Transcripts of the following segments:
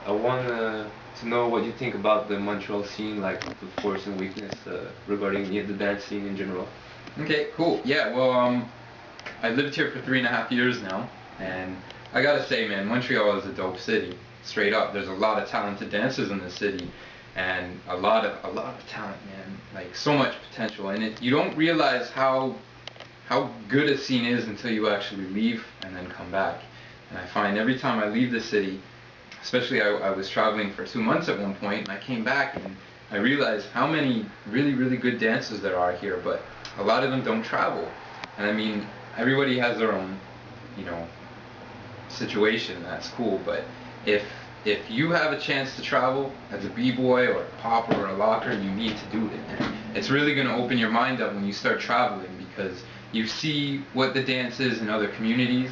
I want to know what you think about the Montreal scene, like the force and weakness regarding the dance scene in general. Okay, cool. Yeah, well, I lived here for 3.5 years now, and I gotta say, man, Montreal is a dope city. Straight up, there's a lot of talented dancers in the city, and a lot of talent, man. Like so much potential, and you don't realize how good a scene is until you actually leave and then come back. And I find every time I leave the city, especially I was traveling for 2 months at one point, and I came back and I realized how many really good dancers there are here, but a lot of them don't travel. And I mean, everybody has their own, you know, situation. That's cool, but if you have a chance to travel as a b-boy or a popper or a locker, you need to do it. And it's really going to open your mind up when you start traveling, because you see what the dance is in other communities.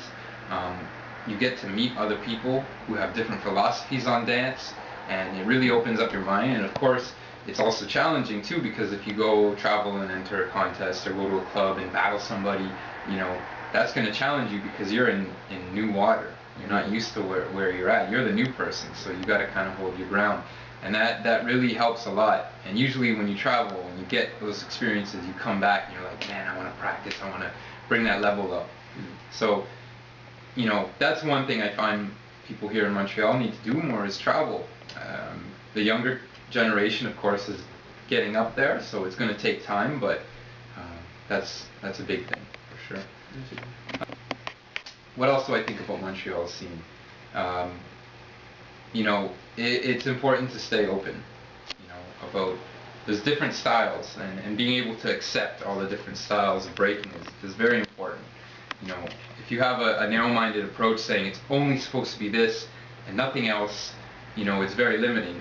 You get to meet other people who have different philosophies on dance, and it really opens up your mind. And of course, it's also challenging too, because if you go travel and enter a contest or go to a club and battle somebody, you know, that's going to challenge you because you're in new water. You're not used to where you're at. You're the new person, so you got to kind of hold your ground. And that really helps a lot. And usually when you travel and you get those experiences, you come back and you're like, man, I want to practice. I want to bring that level up. So, you know, that's one thing I find people here in Montreal need to do more, is travel. The younger generation, of course, is getting up there, so it's going to take time, but that's a big thing for sure. What else do I think about Montreal's scene? You know, it's important to stay open. You know, about there's different styles, and being able to accept all the different styles of breaking is very important. You know, if you have a narrow-minded approach saying it's only supposed to be this and nothing else, you know, it's very limiting.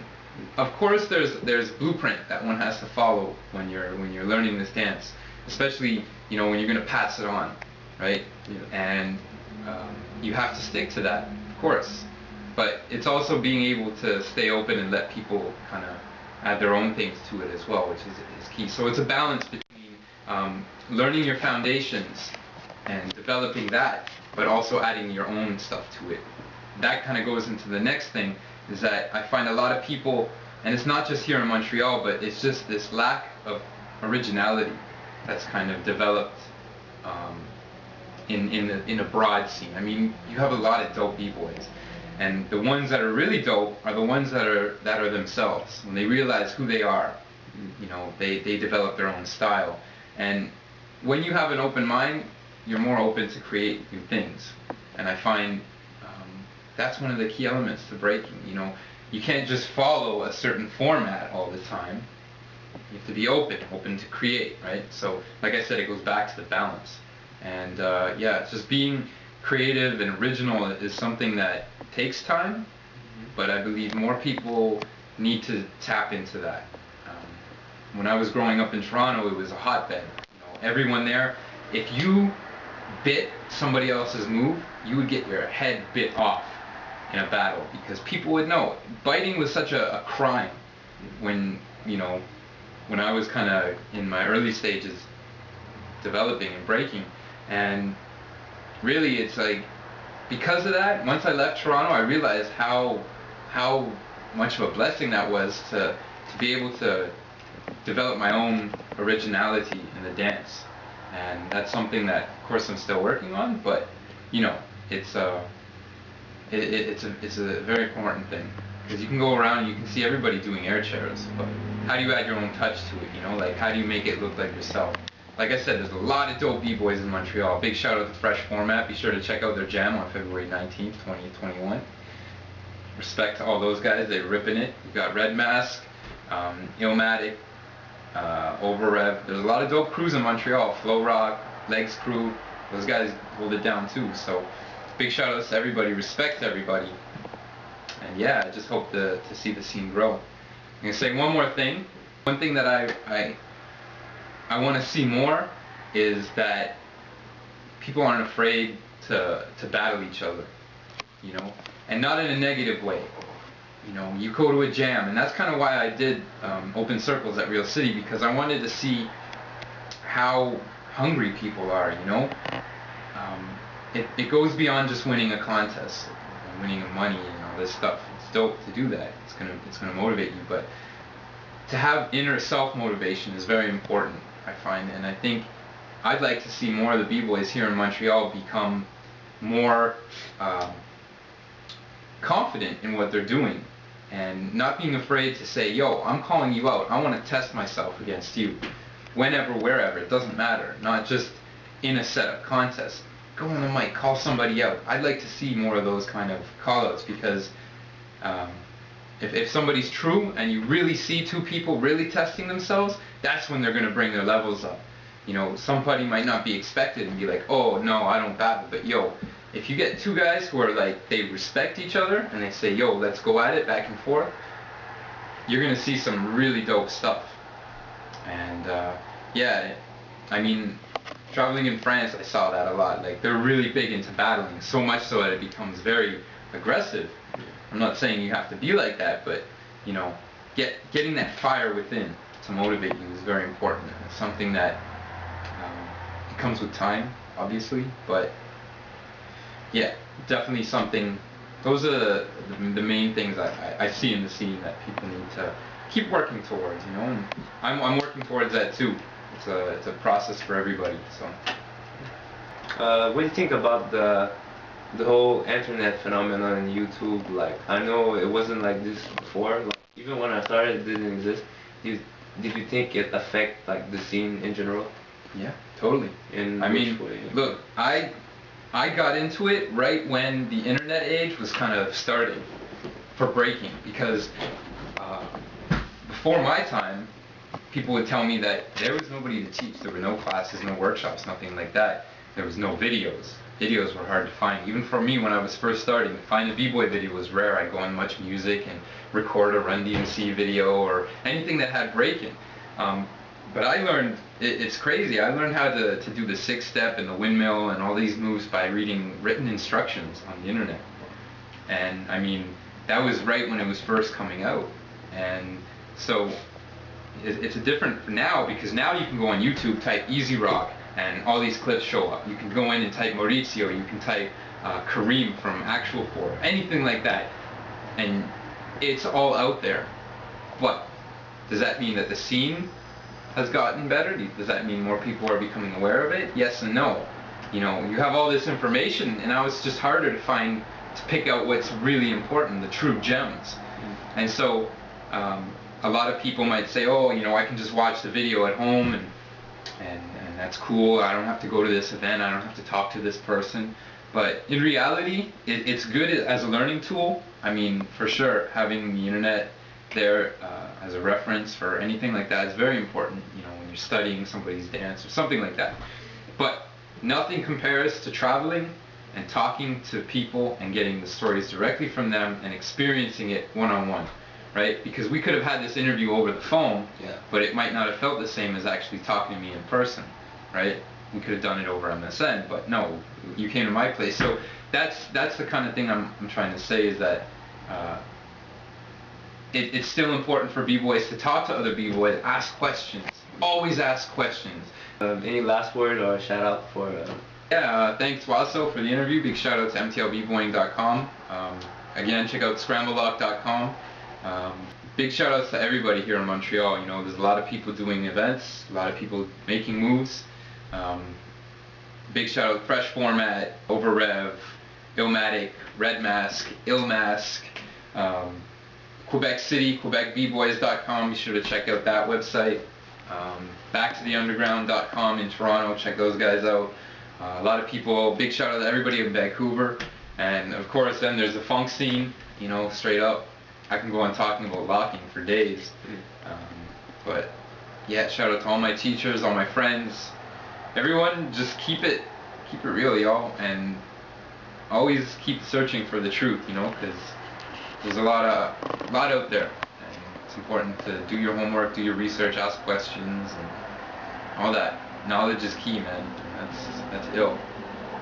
Of course, there's blueprint that one has to follow when you're learning this dance, especially, you know, when you're going to pass it on, right? And you have to stick to that, of course. But it's also being able to stay open and let people kind of add their own things to it as well, which is key. So it's a balance between learning your foundations and developing that, but also adding your own stuff to it. That kind of goes into the next thing, is that I find a lot of people, and it's not just here in Montreal, but it's just this lack of originality that's kind of developed in a broad scene. I mean, you have a lot of dope b-boys, and the ones that are really dope are the ones that are themselves. When they realize who they are, you know, they develop their own style. And when you have an open mind, you're more open to create new things. And I find that's one of the key elements to breaking. You know, you can't just follow a certain format all the time. You have to be open to create, right? So, like I said, it goes back to the balance. And yeah, just being creative and original is something that takes time, but I believe more people need to tap into that. When I was growing up in Toronto, it was a hotbed. You know, everyone there, if you bit somebody else's move, you would get your head bit off in a battle, because people would know. Biting was such a crime when, you know, when I was kind of in my early stages developing and breaking. And really, it's like, because of that, once I left Toronto, I realized how much of a blessing that was to be able to develop my own originality in the dance. And that's something that, of course, I'm still working on, but, you know, it's a very important thing, because you can go around and you can see everybody doing air chairs, but how do you add your own touch to it? You know, like, how do you make it look like yourself? Like I said, there's a lot of dope b-boys in Montreal. Big shout out to Fresh Format. Be sure to check out their jam on February 19th, 2021. Respect to all those guys, they're ripping it. We've got Red Mask, Illmatic, Over Rev. There's a lot of dope crews in Montreal. Flow Rock, Legs Crew, those guys hold it down too. So big shout outs to everybody, respect to everybody. And yeah, I just hope to see the scene grow. I'm gonna say one more thing. One thing that I want to see more is that people aren't afraid to battle each other, you know, and not in a negative way. You know, you go to a jam, and that's kind of why I did open circles at Real City, because I wanted to see how hungry people are, you know. It goes beyond just winning a contest, winning money and all this stuff. dope to do that. It's gonna motivate you. But to have inner self-motivation is very important, I find, and I think I'd like to see more of the b-boys here in Montreal become more confident in what they're doing, and not being afraid to say, yo, I'm calling you out, I want to test myself against you, whenever, wherever, it doesn't matter, not just in a set of contests. Go on the mic, call somebody out. I'd like to see more of those kind of call-outs, because if somebody's true and you really see two people really testing themselves, that's when they're going to bring their levels up. You know, somebody might not be expected and be like, oh no, I don't battle, but yo, if you get two guys who are like, they respect each other and they say, yo, let's go at it back and forth, you're going to see some really dope stuff. And yeah, I mean, traveling in France, I saw that a lot. Like, they're really big into battling, so much so that it becomes very aggressive. I'm not saying you have to be like that, but, you know, getting that fire within to motivate you is very important. It's something that it comes with time, obviously, but yeah, definitely something. Those are the main things I see in the scene that people need to keep working towards, you know, and I'm working towards that too. It's a process for everybody. So what do you think about the whole internet phenomenon and YouTube? Like, I know it wasn't like this before. Like, even when I started, it didn't exist. Did you think it affect like the scene in general? Yeah, totally. In I mean, which way? look, I got into it right when the internet age was kind of starting for breaking, because before my time, people would tell me that there was nobody to teach. There were no classes, no workshops, nothing like that. There was no videos. Videos were hard to find. Even for me, when I was first starting, to find a b-boy video was rare. I'd go on Much Music and record a Run DMC video or anything that had breaking. But I learned, it's crazy, I learned how to do the 6-step and the windmill and all these moves by reading written instructions on the internet. And I mean, that was right when it was first coming out. And so it's a different now, because now you can go on YouTube, type Easy Rock, and all these clips show up. You can go in and type Maurizio, you can type Kareem from Actual 4, anything like that. And it's all out there. But does that mean that the scene has gotten better? Does that mean more people are becoming aware of it? Yes and no. You know, you have all this information, and now it's just harder to pick out what's really important, the true gems. And so a lot of people might say, oh, you know, I can just watch the video at home, and that's cool. I don't have to go to this event. I don't have to talk to this person. But in reality, it's good as a learning tool. I mean, for sure, having the internet there as a reference for anything like that is very important, you know, when you're studying somebody's dance or something like that. But nothing compares to traveling and talking to people and getting the stories directly from them and experiencing it one-on-one, right? Because we could have had this interview over the phone, yeah, but it might not have felt the same as actually talking to me in person, right? We could have done it over MSN, but no, you came to my place. So that's the kind of thing I'm trying to say, is that it's still important for b-boys to talk to other b-boys, ask questions, always ask questions. Any last word or shout out for? Yeah, thanks Waso for the interview. Big shout out to mtlbboying.com. Again, check out scramblelock.com. Big shout outs to everybody here in Montreal. You know, there's a lot of people doing events, a lot of people making moves. Big shout out Fresh Format, Overrev, Illmatic, Red Mask, Illmask, Quebec City, QuebecBboys.com. Be sure to check out that website. BackToTheUnderground.com in Toronto. Check those guys out. A lot of people. Big shout out to everybody in Vancouver. And of course, then there's the funk scene. You know, straight up. I can go on talking about locking for days. But yeah, shout out to all my teachers, all my friends, everyone. Just keep it real, y'all, and always keep searching for the truth. You know, because there's a lot out there, and it's important to do your homework, do your research, ask questions, and all that. Knowledge is key, man. That's ill.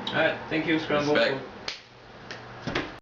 Alright, thank you, Scramble. Respect.